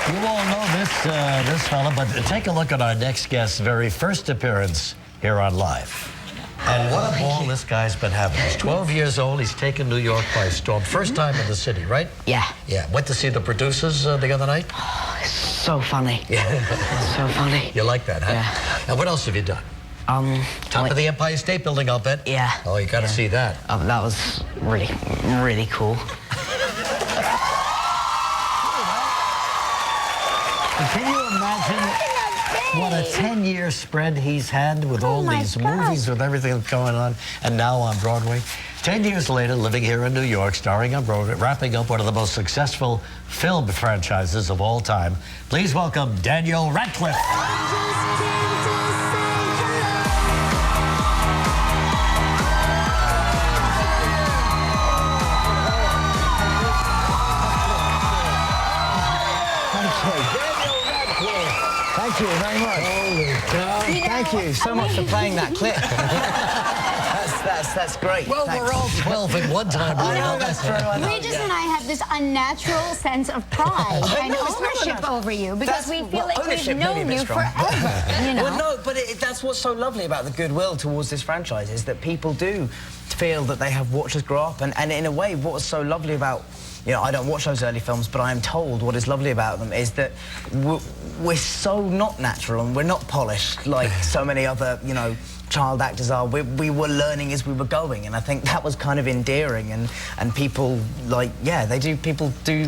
You all know this fella, but take a look at our next guest's very first appearance here on Live. And what a ball this guy's been having. He's 12 years old. He's taken New York by storm. First time in the city, right? Yeah. Yeah. Went to see the producers the other night? Oh, it's so funny. Yeah. So funny. You like that, huh? Yeah. And what else have you done? Top of the Empire State Building, I'll bet. Yeah. Oh, you got to see that. That was really, really cool. Can you imagine what a 10-year spread he's had with all these movies, with everything that's going on, and now on Broadway? 10 years later, living here in New York, starring on Broadway, wrapping up one of the most successful film franchises of all time. Please welcome Daniel Radcliffe. Thank you very much. Holy cow. Thank you so much for playing that clip. that's great. Well, thanks. we're all 12 at one time. I know, that's true. Regis and I have this unnatural sense of pride and ownership over you because we feel like we've known you forever. You know? Well, no, but that's what's so lovely about the goodwill towards this franchise is that people do feel that they have watched us grow up, and in a way, what's so lovely about, you know, I don't watch those early films, but I am told what is lovely about them is that we're so not natural and we're not polished like so many other, you know, child actors are. We were learning as we were going, and I think that was kind of endearing, and people, like, yeah, people do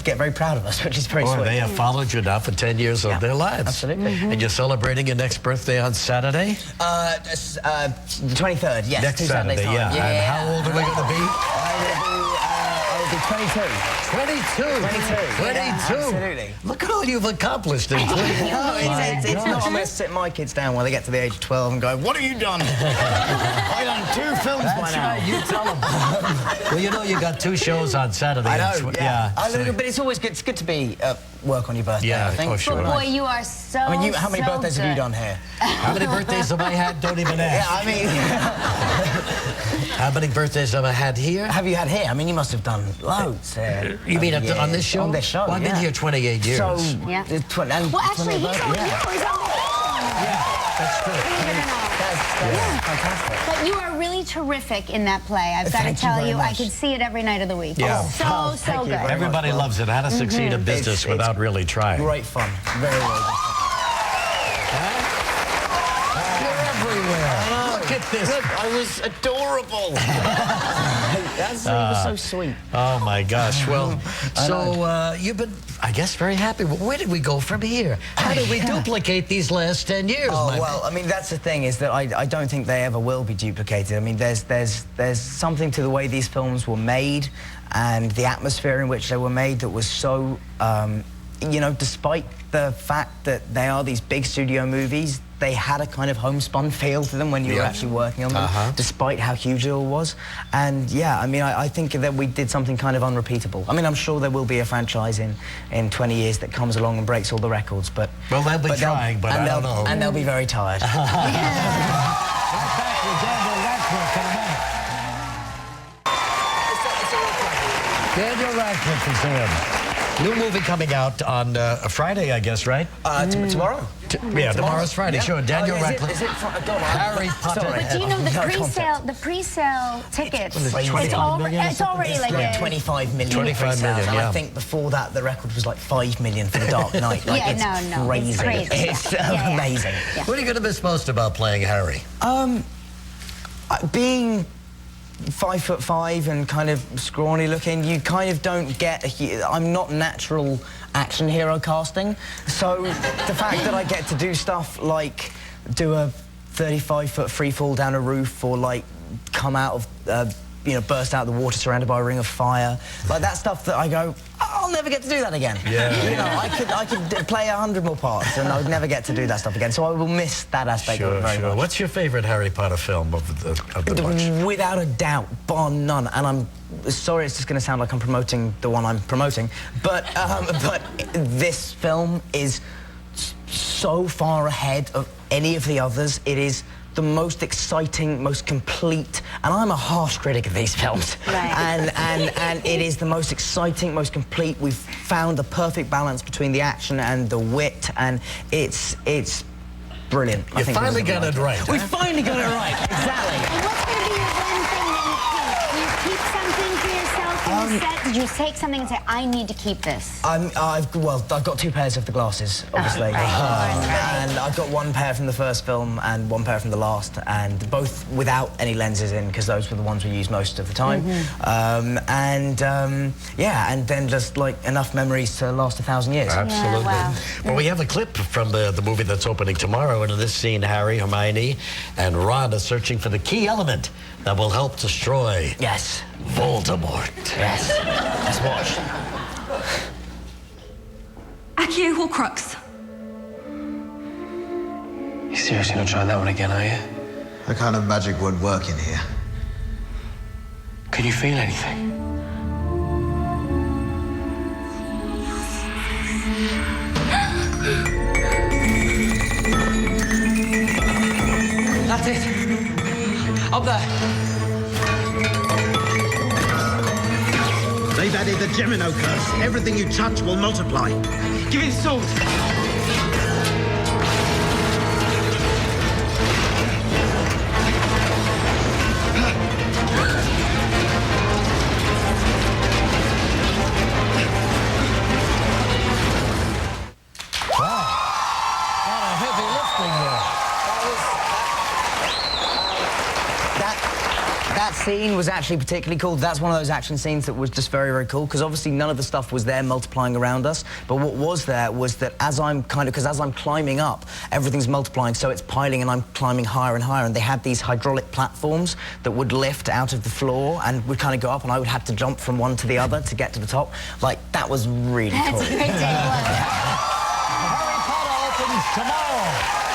get very proud of us, which is very sweet. They have followed you now for 10 years of their lives. Absolutely. And you're celebrating your next birthday on Saturday? The 23rd, yes. Next Saturday, yeah. And how old are we going to be? I'll be 22. 22? 22. 22. Yeah, absolutely. Look at all you've accomplished in 20 years. No, it's not. I'm going to sit my kids down when they get to the age of 12 and go, what have you done? I've done 2 films by now. Right, you tell them. Well, you know, you got 2 shows on Saturday. I know, yeah. So, but it's always good. It's good to be at work on your birthday, yeah, I think. Oh, sure. Boy, you are so, I mean, how many birthdays have you done here? How many birthdays have I had? Don't even ask. Yeah, I mean... How many birthdays have I had here? Have you had here? I mean, you must have done loads. You mean on this show? On this show, well, I've been here 28 years. So, yeah. Well, actually, he's on you. He's on the Yeah, that's true. That's fantastic. But you are really terrific in that play. I've got to tell you, I could see it every night of the week. Yeah. So good. Everybody loves it. How to succeed in business without really trying. Great fun. Very, very good fun. You're everywhere. Look at this. Look, I was adorable. That's was so sweet. Oh, my gosh. Well, so you've been, I guess, very happy. Where did we go from here? How did we duplicate these last 10 years? Oh, well, I mean, that's the thing, is that I don't think they ever will be duplicated. I mean, there's something to the way these films were made and the atmosphere in which they were made that was so, you know, despite the fact that they are these big studio movies, they had a kind of homespun feel to them when you were actually working on them, despite how huge it all was. And yeah, I mean, I think that we did something kind of unrepeatable. I mean, I'm sure there will be a franchise in 20 years that comes along and breaks all the records, but... Well, they'll be trying, but I don't know. And they'll be very tired. We're back with Daniel Radcliffe in a minute. Daniel Radcliffe is here. New movie coming out on Friday, I guess, right? Tomorrow. Yeah, tomorrow's Friday. Sure, Daniel Radcliffe. Is it Harry Potter. But do you know the pre-sale tickets? It's It's already like 25 million. 25 million, and yeah. I think before that the record was like 5 million for The Dark Knight. Like, no, it's crazy. It's amazing. Yeah. What are you going to miss most about playing Harry? Being 5'5" and kind of scrawny looking, you kind of don't get I'm not natural action hero casting, so the fact that I get to do stuff like do a 35-foot free fall down a roof, or like come out of you know, burst out of the water surrounded by a ring of fire, like that stuff that I go, I'll never get to do that again. Yeah. You know, I could play 100 more parts and I would never get to do that stuff again, so I will miss that aspect of it very much. What's your favorite Harry Potter film of the bunch? Without a doubt, bar none, and I'm sorry it's just going to sound like I'm promoting the one I'm promoting, but this film is so far ahead of any of the others. It is the most exciting, most complete, and I'm a harsh critic of these films. Right. And it is the most exciting, most complete. We've found the perfect balance between the action and the wit, and it's brilliant. You finally got it right. We finally got it right. Exactly. And what's going to be your one thing that you keep? Do you keep something for yourself in the set? Did you take something and say, I need to keep this? I've got 2 pairs of the glasses, obviously. And I've got 1 pair from the first film and 1 pair from the last, and both without any lenses in, because those were the ones we used most of the time. Yeah, and then just like enough memories to last 1,000 years. Absolutely. Yeah, wow. Well, we have a clip from the movie that's opening tomorrow, and in this scene, Harry, Hermione, and Ron are searching for the key element that will help destroy Voldemort. Yes. Let's watch. Accio Horcrux. You seriously not trying that one again, are you? That kind of magic won't work in here. Can you feel anything? That's it. Up there. They've added the Gemino curse. Everything you touch will multiply. Give me the sword. That scene was actually particularly cool. That's one of those action scenes that was just very, very cool, because obviously none of the stuff was there multiplying around us, but what was there was that as I'm climbing up, everything's multiplying, so it's piling and I'm climbing higher and higher, and they had these hydraulic platforms that would lift out of the floor and would kind of go up, and I would have to jump from one to the other to get to the top. Like, that was really cool. That's a great day. Harry Potter opens tomorrow.